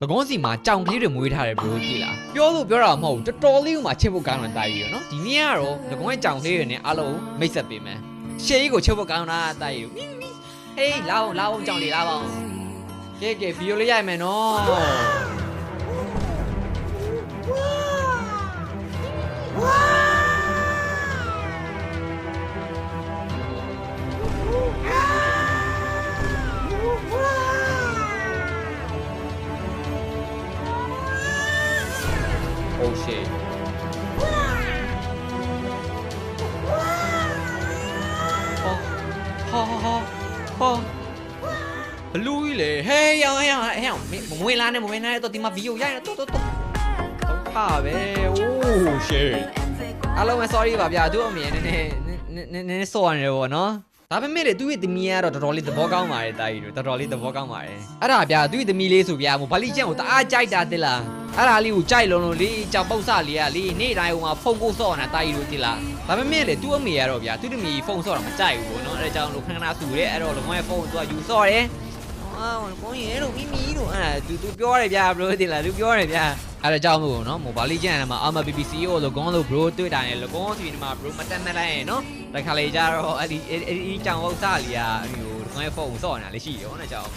ကောင်းစီမှာကြောင်ကလေးတွေမွေးထားတယ်ဘရိုသိလားပြောလို့ပြောတာမဟုတ်ဘူးတော်တော်လေးကမှချစ်ဖို့ကောင်းတာတာကြီးရနော်ဒီနေ့ကတော့ငကောင်းရဲ့ကြောင်ကလေးတွေနဲ့အားလုံးမိတ်ဆက်ပေးမယ်ရှေးကြီးကိုချစ်ဖို့ကောင်းတာတာကြီးဟေးလာအောင်ကြောင်လေးလာပါအောင်ကဲဗီဒီယိုလေးရိုက်မယ်နော်Oh shit. ဟာဘလူးကြီးလေဟေးရောင်မဝင်လာနဲ့တော့ဒီမှာဗီဒီယိုရိုက်နေတော့ဟာပဲ Oh shit အားလုံးပဲ sorry ပါဗျာသူ့အမေနည်းစော်နေတယ်ပေါ့နော်ဒါပေမဲ့လေသူ့ရဲ့သမီးကတော့တော်တော်လေးသဘောကောင်းပါတယ်တာကြီးတို့တော်တော်လေးသဘောကောင်းပါတယ်အဲ့ဒါဗျာသူ့ရဲ့သမီးလေးဆိုဗျာမို့ဗလီကျန်ကိုတအားကြိုက်တာတိလားအဲ့ဒါလေးကိုကြိုက်လုံးလေးကြောင်ပုတ်ဆလေးကလေးနေ့တိုင်းဟိုမှာဖုန်းကိုစော့နေတာတာကြီးတို့တိလားဒါပေမဲ့လေသူ့အမေကတော့ဗျာသူ့သမီးဖုန်းစော့တာမကြိုက်ဘူးပေါ့နော်အဲ့ဒါကြောင့်လို့ခဏဆူတယ်အဲ့တော့လောကရဲ့ဖုန်းကိုသူကယူစော့တယ်ကိုင်းရဲလို့မိမိလို့အဲ့သူပြောရတယ်ဗျာ bro တိလားသူပြောရတယ်ဗျာအဲ့ဒါကြောင့်မို့နော်မိုဘာလီကျန်မှာအာမ BBCO လို့ကောင်းလို့ bro တွေ့တာလေကောင်းစီဒီမှာ bro မတက်နဲ့လိုက်ရင်နော်တခါလေကြတော့အဲ့ဒီကြောင်ဟုတ်စားလီကဟိုဒီကောင်းရဲ့ဖုန်းစော့နေတာလေးရှိတယ်ဟောနဲ့ကြောင်